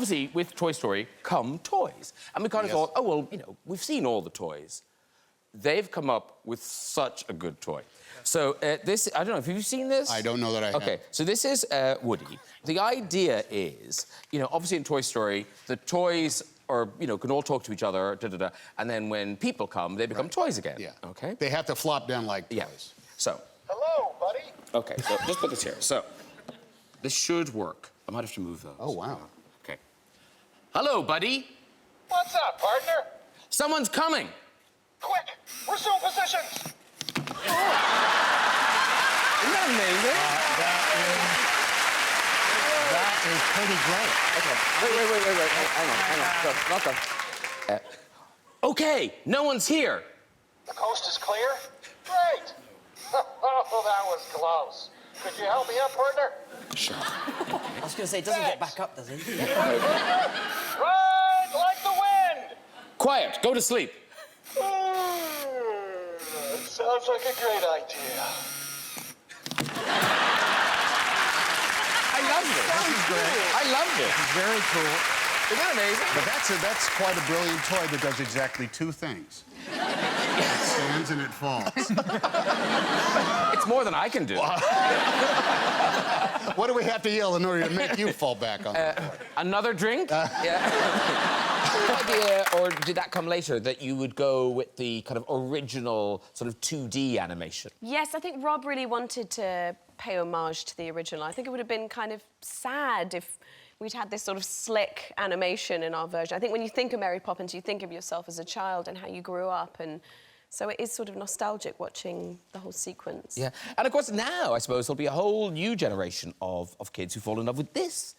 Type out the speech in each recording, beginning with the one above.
obviously, with Toy Story come toys. And we kind of thought, oh, well, you know, we've seen all the toys. They've come up with such a good toy. So this, I don't know, have you seen this? I don't know that I have. Okay, so this is Woody. The idea is, you know, obviously in Toy Story, the toys are, you know, can all talk to each other, and then when people come, they become toys again. Yeah. Okay? They have to flop down like toys. Yeah. So. Hello, buddy. Okay, so just put this here. So, this should work. I might have to move those. Oh, wow. Okay. Hello, buddy. What's up, partner? Someone's coming. Quick, resume positions. Isn't that amazing? That is pretty great. Okay. Wait. Hang on. Go, not go. Okay, no one's here. The coast is clear? Great. Oh, that was close. Could you help me up, partner? Sure. I was going to say, it doesn't get back up, does it? Ride like the wind. Quiet, go to sleep. Sounds like a great idea. I loved it. This is great. I loved it. It's very cool. Isn't that amazing? But that's quite a brilliant toy that does exactly two things. It stands and it falls. It's more than I can do. What do we have to yell in order to make you fall back on the floor? Another drink? Yeah. The idea, or did that come later, that you would go with the kind of original sort of 2D animation? Yes, I think Rob really wanted to pay homage to the original. I think it would have been kind of sad if we'd had this sort of slick animation in our version. I think when you think of Mary Poppins, you think of yourself as a child and how you grew up, and so it is sort of nostalgic watching the whole sequence. Yeah, and of course now, I suppose, there'll be a whole new generation of kids who fall in love with this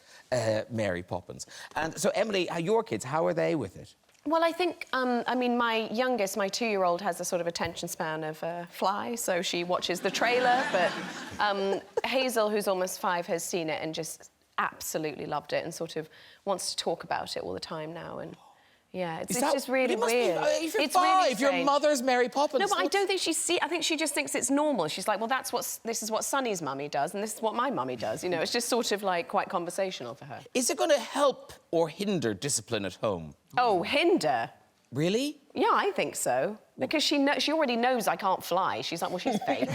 Mary Poppins. And so, Emily, your kids, how are they with it? Well, I think, I mean, my youngest, my 2-year-old, has a sort of attention span of a fly, so she watches the trailer, but Hazel, who's almost 5, has seen it and just absolutely loved it and sort of wants to talk about it all the time now, and yeah, it's just really weird. If you're it's 5, really your strange. mother's Mary Poppins. No, but I don't think I think she just thinks it's normal. She's like, well, this is what Sonny's mummy does, and this is what my mummy does. You know, it's just sort of like quite conversational for her. Is it going to help or hinder discipline at home? Oh, hinder? Really? Yeah, I think so. Because she already knows I can't fly. She's like, well, she's fake.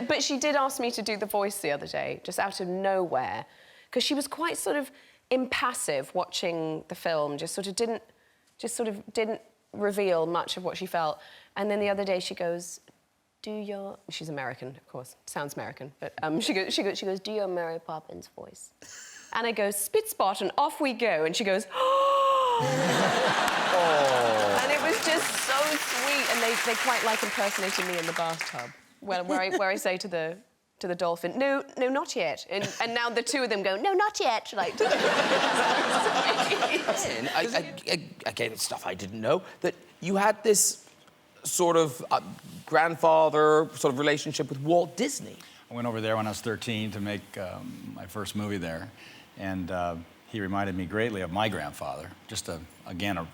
But she did ask me to do the voice the other day, just out of nowhere, because she was quite sort of impassive watching the film, just sort of didn't reveal much of what she felt. And then the other day she goes, she's American, of course, sounds American, but she goes, do your Mary Poppins voice. And I go, spit spot, and off we go. And she goes, oh. And it was just so sweet. And they quite like impersonating me in the bathtub, where I say to the dolphin, no, not yet. And now the two of them go, no, not yet. Like, again, stuff I didn't know, that you had this sort of grandfather sort of relationship with Walt Disney. I went over there when I was 13 to make my first movie there, and he reminded me greatly of my grandfather. Just I don't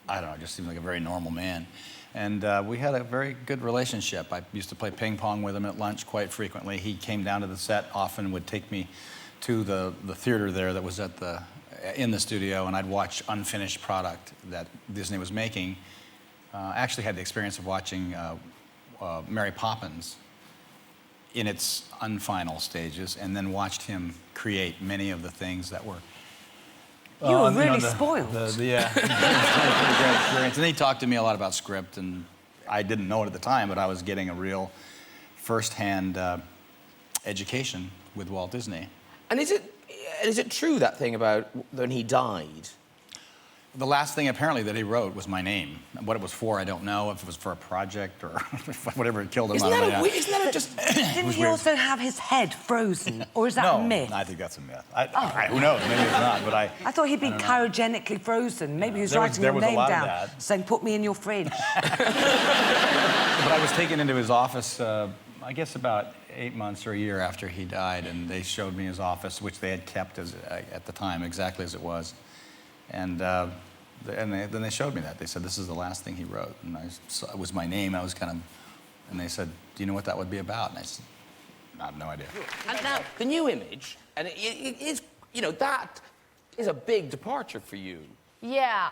know, just seemed like a very normal man. And we had a very good relationship. I used to play ping pong with him at lunch quite frequently. He came down to the set often, would take me to the theater there that was in the studio, and I'd watch unfinished product that Disney was making. I actually had the experience of watching Mary Poppins in its unfinal stages, and then watched him create many of the things that were... You were really spoiled. Yeah, it was a pretty great experience. And he talked to me a lot about script, and I didn't know it at the time, but I was getting a real first-hand education with Walt Disney. And is it true, that thing about when he died? The last thing, apparently, that he wrote was my name. What it was for, I don't know. If it was for a project or whatever it killed him. Isn't that just... Didn't he also have his head frozen? Or is that a myth? No, I think that's a myth. Who knows? Maybe it's not, but I thought he'd been cryogenically frozen. Maybe he was writing your name down, saying, put me in your fridge. But I was taken into his office, I guess about 8 months or a year after he died, and they showed me his office, which they had kept at the time exactly as it was. And then they showed me that. They said, this is the last thing he wrote. And it was my name. I was kind of... And they said, do you know what that would be about? And I said, I have no idea. And now, the new image, and it is you know, that is a big departure for you. Yeah,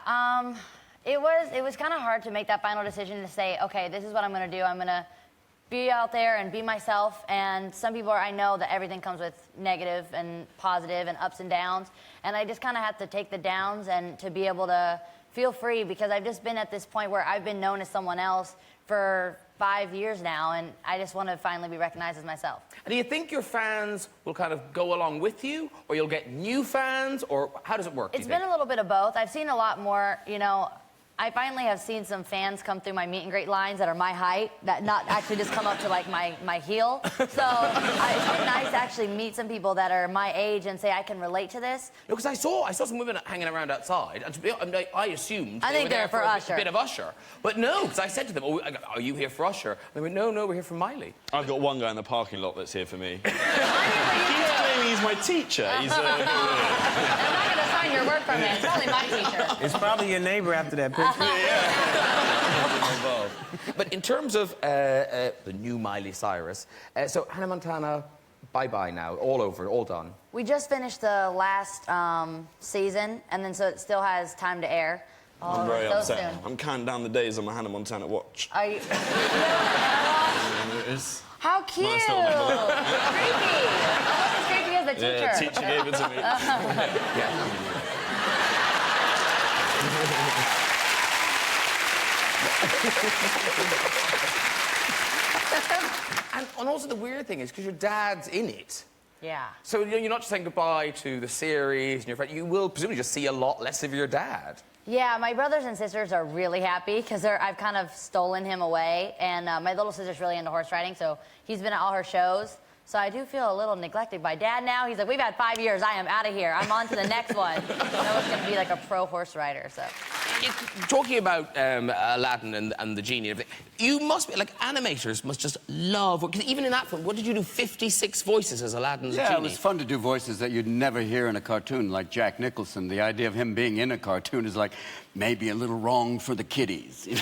it was kind of hard to make that final decision to say, okay, this is what I'm going to do. I'm going to be out there and be myself. And some people I know that everything comes with negative and positive and ups and downs. And I just kind of have to take the downs and to be able to feel free, because I've just been at this point where I've been known as someone else for 5 years now, and I just want to finally be recognized as myself. And do you think your fans will kind of go along with you, or you'll get new fans, or how does it work? It's been a little bit of both. I've seen a lot more, you know, I finally have seen some fans come through my meet and greet lines that are my height, that not actually just come up to like my heel. So it's been nice to actually meet some people that are my age and say I can relate to this. No, because I saw some women hanging around outside, and to be, I assumed I think they were there for Usher. a bit of Usher. But no, because I said to them, oh, are you here for Usher? They went, no, we're here for Miley. I've got one guy in the parking lot that's here for me. I'm here for you He's too. claiming he's my teacher. He's, I'm not going to sign your work from him. It's probably my teacher. It's probably your neighbor after that picture. But in terms of the new Miley Cyrus, so Hannah Montana, bye-bye now, all over, all done. We just finished the last season, and then so it still has time to air. I'm very so upset. soon. I'm counting down the days on my Hannah Montana watch. Are you? It is. How cute! Mine's still on my wallet. Creepy. Almost as creepy as the teacher. Yeah, teacher gave it to me. And also the weird thing is, because your dad's in it, Yeah. so you're not just saying goodbye to the series and your friend, you will presumably just see a lot less of your dad. Yeah, my brothers and sisters are really happy because I've kind of stolen him away, and my little sister's really into horse riding, so he's been at all her shows. So I do feel a little neglected by Dad now. He's like, we've had 5 years. I am out of here. I'm on to the next one. Noah's going to be like a pro horse rider, so. Talking about Aladdin and the genie and everything, you must be, like, animators must just love, because even in that film, what did you do, 56 voices as Aladdin's genie? Yeah, it was fun to do voices that you'd never hear in a cartoon, like Jack Nicholson. The idea of him being in a cartoon is like, maybe a little wrong for the kiddies. You know?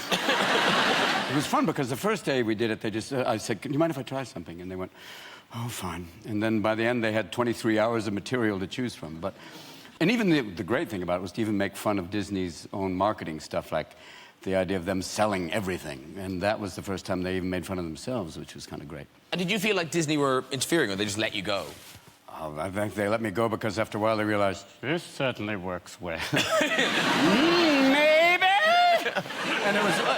It was fun because the first day we did it, I said, "Do you mind if I try something?" And they went, "Oh, fine." And then by the end, they had 23 hours of material to choose from. And even the great thing about it was to even make fun of Disney's own marketing stuff, like the idea of them selling everything. And that was the first time they even made fun of themselves, which was kind of great. And did you feel like Disney were interfering, or they just let you go? Oh, I think they let me go because after a while they realized, this certainly works well. Maybe!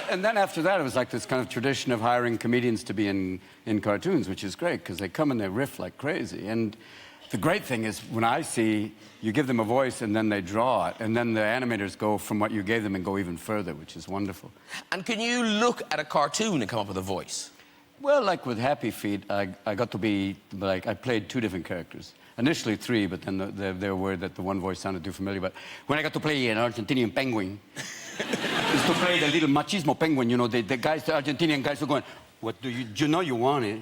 And then after that, it was like this kind of tradition of hiring comedians to be in cartoons, which is great, because they come and they riff like crazy. And the great thing is, when I see, you give them a voice and then they draw it, and then the animators go from what you gave them and go even further, which is wonderful. And can you look at a cartoon and come up with a voice? Well, like with Happy Feet, I got to be, like, I played 2 different characters. Initially 3, but then they were worried that the one voice sounded too familiar. But when I got to play an Argentinian penguin, is to play the little machismo penguin, you know, the guys, the Argentinian guys are going, what do you know you want it?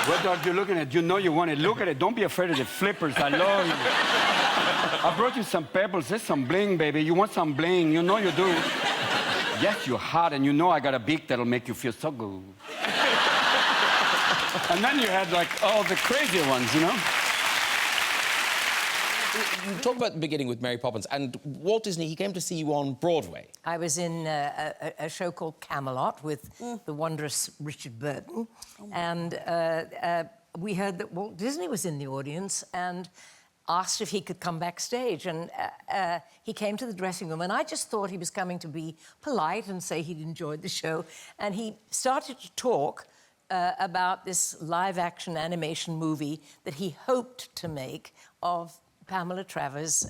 What are you looking at? You know you want it. Look at it. Don't be afraid of the flippers. I love you. I brought you some pebbles. There's some bling, baby. You want some bling? You know you do. Yes, you're hot, and you know I got a beak that'll make you feel so good. And then you had, like, all the crazier ones, you know? You talk about the beginning with Mary Poppins, and Walt Disney, he came to see you on Broadway. I was in a show called Camelot with the wonderous Richard Burton, and we heard that Walt Disney was in the audience and asked if he could come backstage, and he came to the dressing room, and I just thought he was coming to be polite and say he'd enjoyed the show, and he started to talk about this live-action animation movie that he hoped to make of Pamela Travers'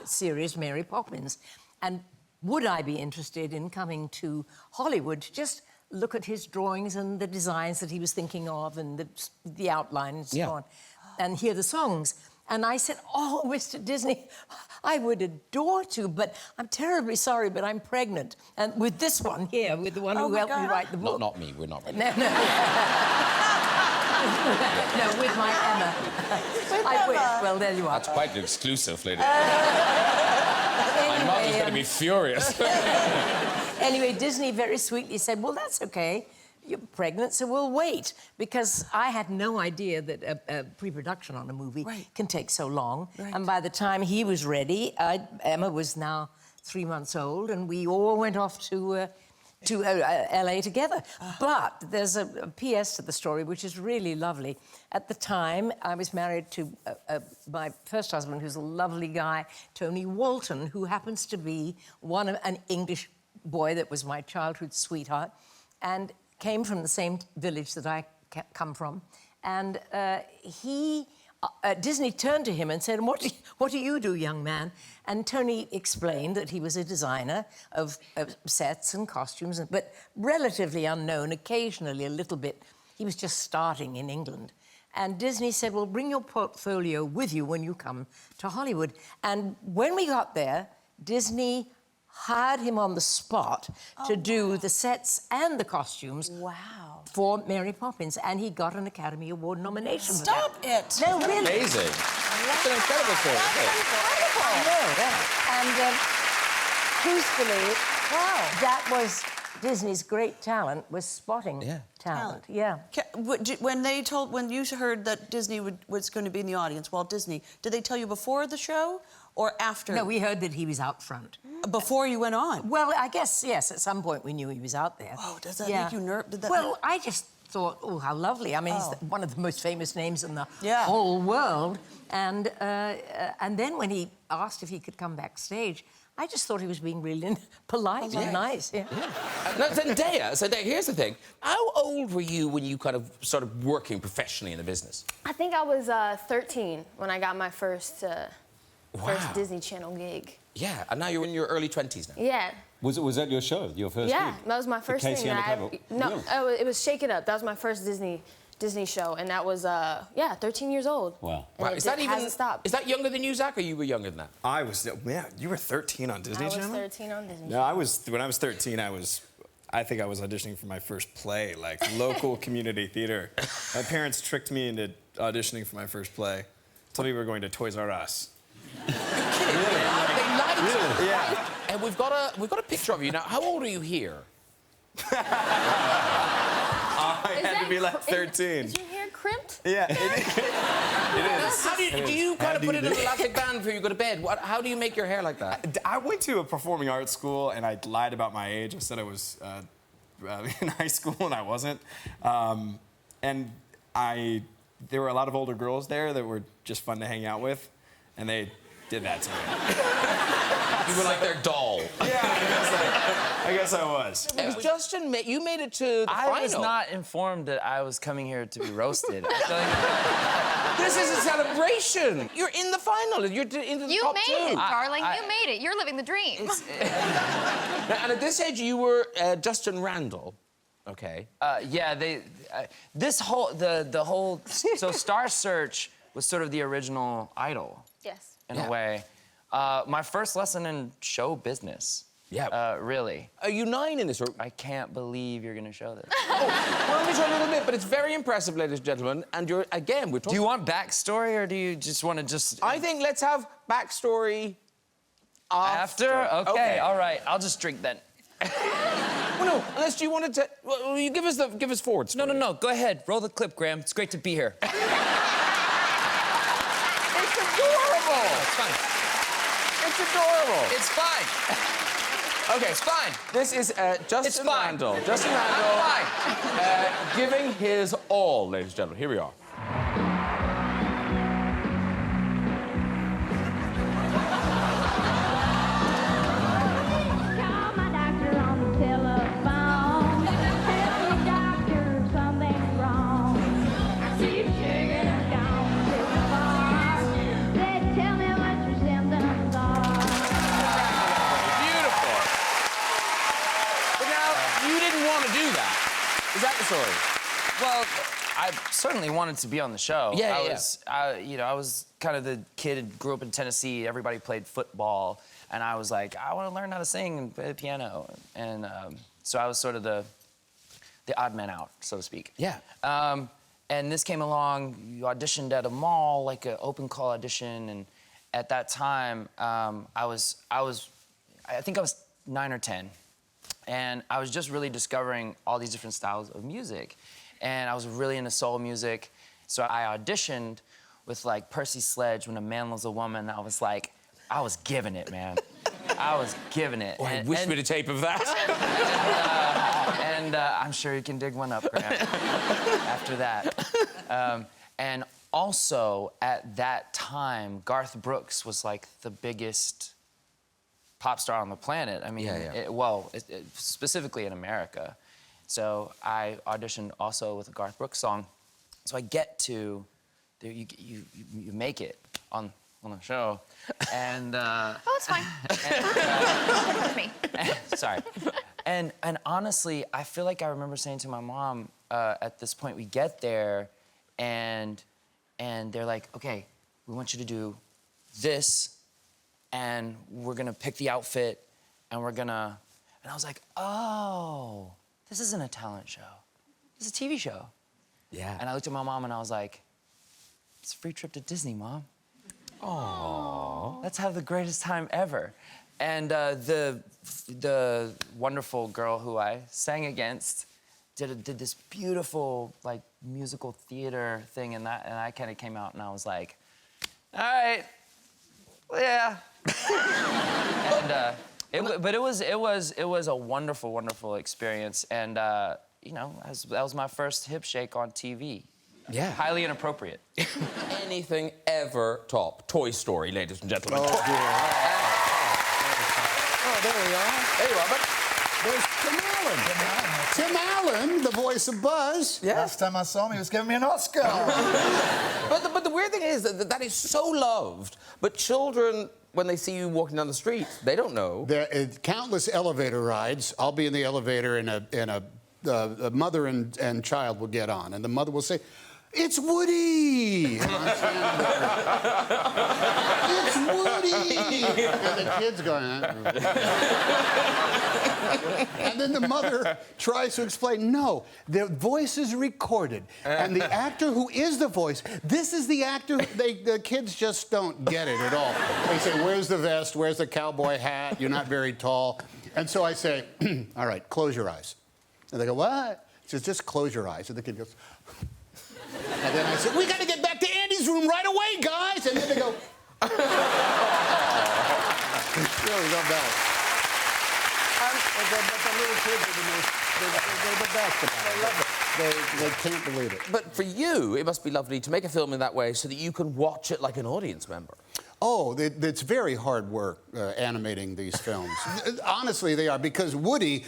series Mary Poppins. And would I be interested in coming to Hollywood to just look at his drawings and the designs that he was thinking of and the outline and so on, and hear the songs? And I said, oh, Mr. Disney, I would adore to, but I'm terribly sorry, but I'm pregnant. And with this one here, with the one who helped me write the book. Not me, we're not ready. No. No, with my Emma. I wish. Well, there you are. That's quite exclusive, lady. My mother's going to be furious. Anyway, Disney very sweetly said, well, that's okay. you're pregnant, so we'll wait. Because I had no idea that a pre-production on a movie can take so long. Right. And by the time he was ready, Emma was now 3 months old, and we all went off to LA together. But there's a PS to the story, which is really lovely. At the time, I was married to my first husband, who's a lovely guy, Tony Walton, who happens to be an English boy that was my childhood sweetheart, and came from the same village that I come from. And Disney turned to him and said, what do you do, young man? And Tony explained that he was a designer of sets and costumes, but relatively unknown, occasionally a little bit. He was just starting in England. And Disney said, well, bring your portfolio with you when you come to Hollywood. And when we got there, Disney hired him on the spot to do the sets and the costumes for Mary Poppins, and he got an Academy Award nomination for that. Stop it! No, really. Amazing. That's an incredible story. I know, yeah. And truthfully, that was Disney's great talent, was spotting talent. Yeah. When you heard that Disney was going to be in the audience, Walt Disney, did they tell you before the show or after? No, we heard that he was out front. Before you went on? Well, I guess, yes, at some point we knew he was out there. Oh, does that make you nervous? Well, I just thought, oh, how lovely. I mean, he's one of the most famous names in the whole world. And then when he asked if he could come backstage, I just thought he was being really polite and nice. Yeah. Now, Zendaya, here's the thing. How old were you when you kind of started working professionally in the business? I think I was 13 when I got my first Disney Channel gig. Yeah, and now you're in your early 20s now. Yeah. Was that your show, your first Yeah, gig? that was my first thing. No, it was Shake It Up. That was my first Disney show, and that was 13 years old. Wow. And hasn't stopped. Is that younger than you, Zach, or you were younger than that? I was, you were 13 on Disney Channel? I was 13 on Disney No, when I was 13, I think I was auditioning for my first play, like local community theater. My parents tricked me into auditioning for my first play. Told me we were going to Toys R Us. They lied. Really? Yeah. And we've got a picture of you now. How old are you here? I had to be like 13. Is your hair crimped? Yeah, it is. How do you kind of put it in an elastic band before you go to bed? How do you make your hair like that? I went to a performing arts school and I lied about my age. I said I was in high school and I wasn't. There were a lot of older girls there that were just fun to hang out with, and they did that to me. You were like their doll. Yeah, I guess I was. Justin, you made it to the final. I was not informed that I was coming here to be roasted. This is a celebration. You're in the final. You're into the top two. You made it, darling. You made it. You're living the dream. And at this age, you were Justin Randall. Okay. So Star Search was sort of the original Idol. Yes. In a way. My first lesson in show business. Yeah. Really. Are you 9 in this? Or... I can't believe you're going to show this. Well, let me show a little bit, but it's very impressive, ladies and gentlemen. And we're talking... Do you want backstory, or do you just want to I think let's have backstory after? Okay, all right. I'll just drink then. Well, no, unless you wanted to... Well, you give us forward story. No. Go ahead. Roll the clip, Graham. It's great to be here. It's adorable. It's fine. It's adorable. It's fine. Okay, it's fine. This is Justin Randall. Justin Randall giving his all, ladies and gentlemen. Here we are. Is that the story? Well, I certainly wanted to be on the show. I was kind of the kid who grew up in Tennessee. Everybody played football, and I was like, I want to learn how to sing and play the piano. And so I was sort of the odd man out, so to speak. Yeah. And this came along. You auditioned at a mall, like an open call audition, and at that time, I think I was 9 or 10. and I was just really discovering all these different styles of music. And I was really into soul music. So I auditioned with like Percy Sledge, When a Man Loves a Woman. I was like, I was giving it, man. I was giving it. Oh, I wish we had a tape of that. And I'm sure you can dig one up, Graham, after that. And also, at that time, Garth Brooks was like the biggest pop star on the planet. I mean, specifically in America. So I auditioned also with a Garth Brooks song. So I get to, you make it on the show, and oh, it's fine. Me. Sorry. And honestly, I feel like I remember saying to my mom, at this point, we get there, and they're like, okay, we want you to do this, and we're gonna pick the outfit, and and I was like, oh, this isn't a talent show. This is a TV show. Yeah. And I looked at my mom and I was like, it's a free trip to Disney, Mom. Aww. Let's have the greatest time ever. And the wonderful girl who I sang against did this beautiful like musical theater thing, and I kind of came out and I was like, all right, well, yeah. But it was a wonderful, wonderful experience, and you know, that was my first hip shake on TV. Yeah. Highly inappropriate. Anything ever top Toy Story, ladies and gentlemen. Oh, dear. Oh, there we are. There you are, but there's Tim Allen. Tim Allen, the voice of Buzz. Yeah. Last time I saw him, he was giving me an Oscar. but the weird thing is that is so loved, but children, when they see you walking down the street, they don't know. There are countless elevator rides. I'll be in the elevator, and a mother and child will get on, and the mother will say, "It's Woody!" And I'm standing there, "It's Woody!" And the kid's going, and then the mother tries to explain, no, the voice is recorded. And the actor who is the voice, this is the actor, the kids just don't get it at all. They say, "Where's the vest? Where's the cowboy hat? You're not very tall." And so I say, "All right, close your eyes." And they go, "What?" She says, "Just close your eyes." And the kid goes, and then I said, "We got to get back to Andy's room right away, guys." And then they go, really love that. But the little kids are they're the best about it. They love it. They can't believe it. But for you, it must be lovely to make a film in that way so that you can watch it like an audience member. Oh, it's very hard work animating these films. Honestly, they are, because Woody,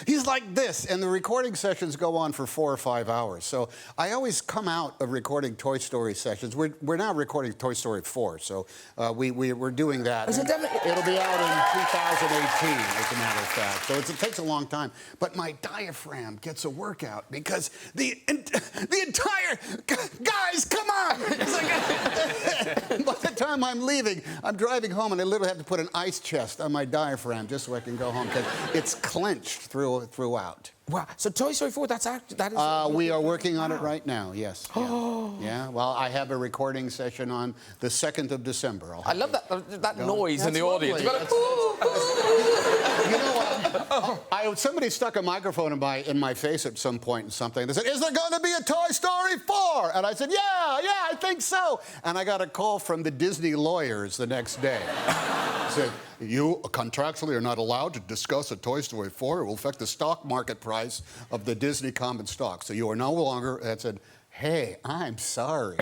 he's like this, and the recording sessions go on for 4 or 5 hours. So I always come out of recording Toy Story sessions. We're now recording Toy Story 4, so we're doing that. It'll be out in 2018, as a matter of fact. So it takes a long time. But my diaphragm gets a workout because the entire guys, come on! It's like, by the time I'm leaving, I'm driving home, and I literally have to put an ice chest on my diaphragm just so I can go home, because it's clenched throughout. Wow. So Toy Story 4, that is... We are working on it right now, yes. Yeah. Well, I have a recording session on the 2nd of December. I love that noise in the audience. You know what? Somebody stuck a microphone in my face at some point in something. They said, "Is there going to be a Toy Story 4?" And I said, yeah, I think so. And I got a call from the Disney lawyers the next day. Said, "You contractually are not allowed to discuss a Toy Story 4. It will affect the stock market price of the Disney common stock. So you are no longer..." I said, "Hey, I'm sorry.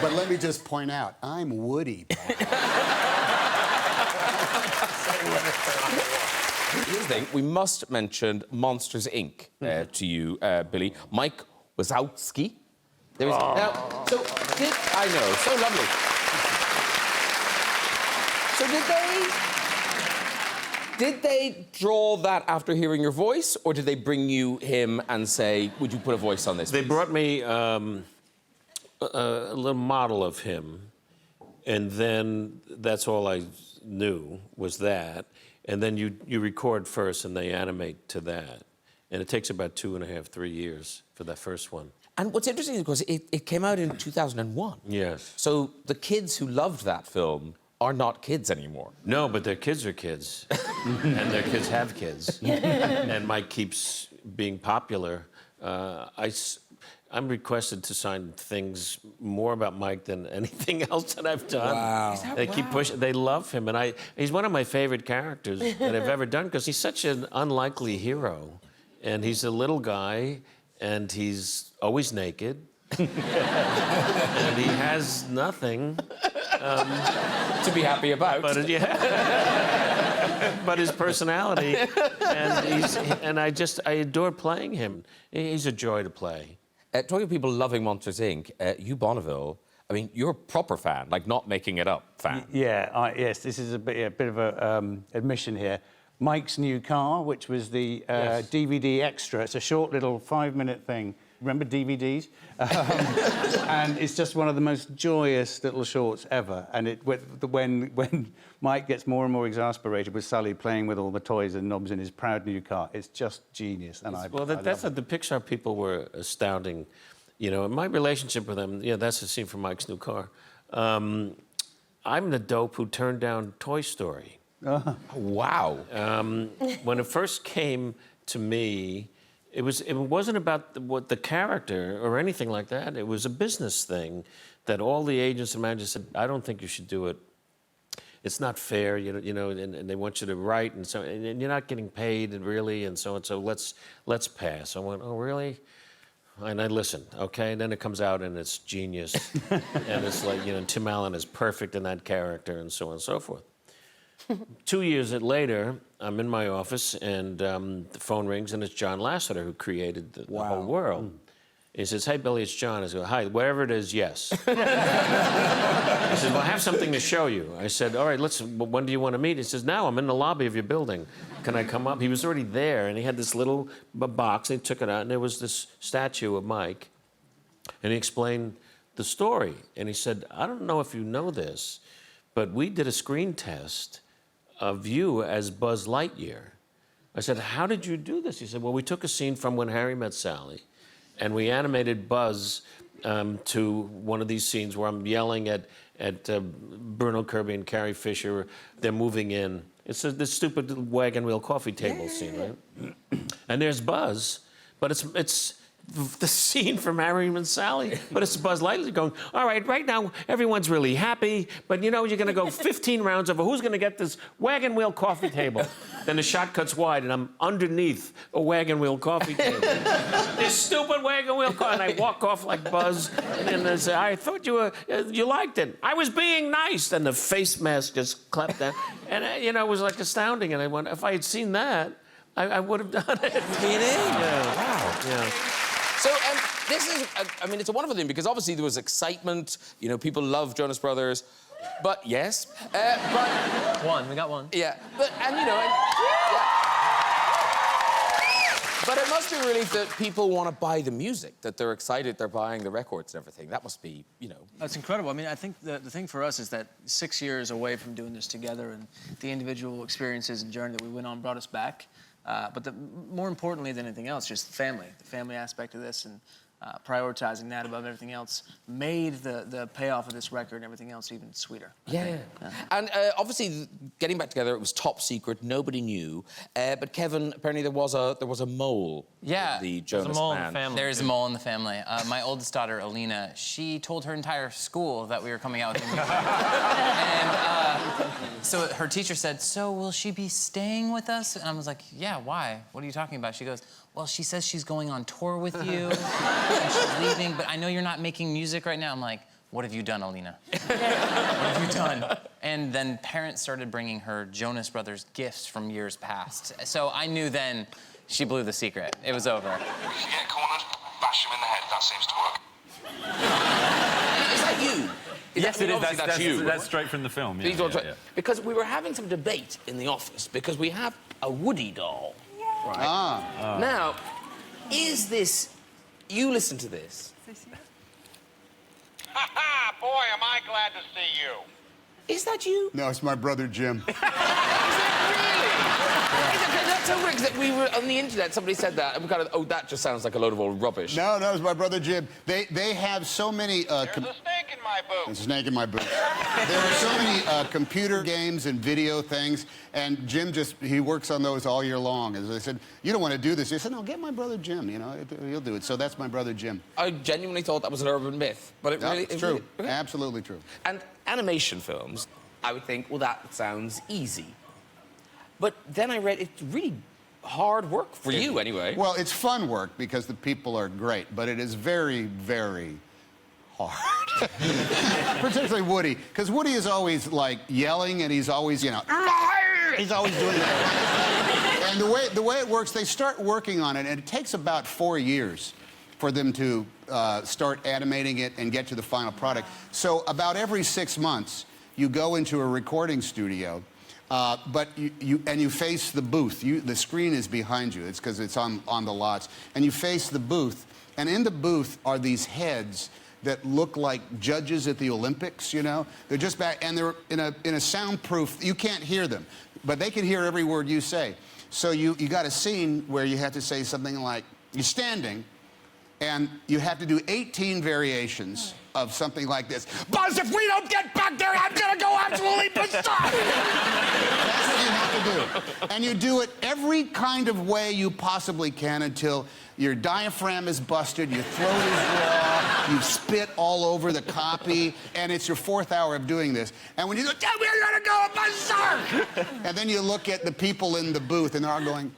But let me just point out, I'm Woody." Here's the thing, we must mention Monsters, Inc. To you, Billy. Mike Wazowski. There is... Now, so I know, so lovely. So did they draw that after hearing your voice, or did they bring you him and say, "Would you put a voice on this?" They brought me a little model of him, and then that's all I knew was that. And then you record first, and they animate to that. And it takes about 2.5, 3 years for that first one. And what's interesting is, because it came out in 2001. Yes. So the kids who loved that film are not kids anymore. No, but their kids are kids. And their kids have kids. And Mike keeps being popular. I'm requested to sign things more about Mike than anything else that I've done. Wow. They keep pushing. They love him, and he's one of my favorite characters that I've ever done because he's such an unlikely hero, and he's a little guy, and he's always naked, and he has nothing to be happy about. But but his personality, and I adore playing him. He's a joy to play. Talking of people loving Monsters, Inc., you, Bonneville, I mean, you're a proper fan, like not making it up fan. Yes, this is a bit of a admission here. Mike's new car, which was the DVD extra. It's a short little 5-minute thing. Remember DVDs? And it's just one of the most joyous little shorts ever. And when Mike gets more and more exasperated with Sully playing with all the toys and knobs in his proud new car, it's just genius. And The Pixar people were astounding. You know, my relationship with them, that's the scene from Mike's new car. I'm the dope who turned down Toy Story. Wow. When it first came to me, it wasn't about the character or anything like that. It was a business thing that all the agents and managers said, I don't think you should do it. It's not fair, and they want you to write, and you're not getting paid, really, and so let's pass. I went, oh, really? And I listened, okay? And then it comes out, and it's genius. And it's like, Tim Allen is perfect in that character, and so on and so forth. 2 years later, I'm in my office, and the phone rings, and it's John Lasseter, who created the whole world. He says, hey, Billy, it's John. I go, hi, whatever it is, yes. He says, well, I have something to show you. I said, all right, when do you want to meet? He says, now, I'm in the lobby of your building. Can I come up? He was already there, and he had this little box, and he took it out, and there was this statue of Mike, and he explained the story. And he said, I don't know if you know this, but we did a screen test of you as Buzz Lightyear. I said, how did you do this? He said, well, we took a scene from When Harry Met Sally, and we animated Buzz to one of these scenes where I'm yelling at Bruno Kirby and Carrie Fisher. They're moving in. It's this stupid wagon wheel coffee table scene, right? And there's Buzz, but it's the scene from Harry and Sally, but it's Buzz Lightyear going, all right now, everyone's really happy, but you're going to go 15 rounds over who's going to get this wagon wheel coffee table. Then the shot cuts wide, and I'm underneath a wagon wheel coffee table. This stupid wagon wheel coffee, and I walk off like Buzz, and I say, I thought you liked it. I was being nice. Then the face mask just clapped down, and it was like astounding, and I went, if I had seen that, I would have done it. Wow. Yeah. So this is, it's a wonderful thing because obviously there was excitement. People love Jonas Brothers, but yes, we got one. Yeah, but but it must be a relief that people want to buy the music, that they're excited, they're buying the records and everything. That must be, That's incredible. I think the thing for us is that 6 years away from doing this together and the individual experiences and journey that we went on brought us back. But more importantly than anything else, just the family aspect of this, and prioritizing that above everything else made the payoff of this record and everything else even sweeter. Yeah. And obviously, getting back together, it was top secret. Nobody knew. But Kevin, apparently there was a mole. Yeah, in the Jonas there's a mole band. in the family. There's a mole in the family. My oldest daughter, Alina, she told her entire school that we were coming out with a music. And so her teacher said, so will she be staying with us? And I was like, yeah, why? What are you talking about? She goes, well, she says she's going on tour with you, and she's leaving, but I know you're not making music right now. I'm like, what have you done, Alina? What have you done? And then parents started bringing her Jonas Brothers gifts from years past. So I knew then she blew the secret. It was over. If you get cornered, bash him in the head. That seems to work. Is that you? Yes, it is. That's you. That's straight from the film. These are because we were having some debate in the office because we have a Woody doll. Right. Now, is this... You listen to this. Ha-ha! Boy, am I glad to see you. Is that you? No, it's my brother, Jim. Is that so weird? That we were on the internet, somebody said that, and we kind of, oh, that just sounds like a load of old rubbish. No, it's my brother, Jim. They have so many... There's a stake in my boots. A snake in my boots. There are so many computer games and video things, and Jim he works on those all year long. And they said, you don't want to do this. He said, no, get my brother Jim, you know, he'll do it. So that's my brother Jim. I genuinely thought that was an urban myth, but it really... It's true. Really, absolutely true. And animation films, I would think, well, that sounds easy. But then I read it's really hard work for you, anyway. Well, it's fun work because the people are great, but it is very, very hard. Particularly Woody, because Woody is always, like, yelling, and he's always, you know, he's always doing that. And the way it works, they start working on it, and it takes about 4 years for them to start animating it and get to the final product. So about every 6 months, you go into a recording studio, but you face the booth. The screen is behind you. It's because it's on the lots. And you face the booth, and in the booth are these heads that look like judges at the Olympics, you know? They're just back, and they're in a soundproof, you can't hear them, but they can hear every word you say. So you got a scene where you have to say something like, you're standing, and you have to do 18 variations of something like this. Buzz, if we don't get back there, I'm gonna go absolutely bizarre! That's what you have to do. And you do it every kind of way you possibly can until your diaphragm is busted, your throat is raw, you spit all over the copy, and it's your 4th hour of doing this. And when you go, we're gonna go berserk! And then you look at the people in the booth, and they're all going...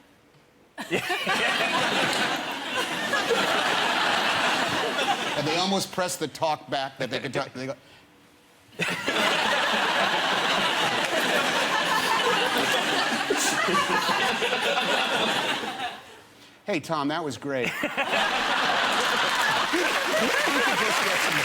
And they almost press the talk back that they could talk. They go. Hey, Tom, that was great. We could just get some...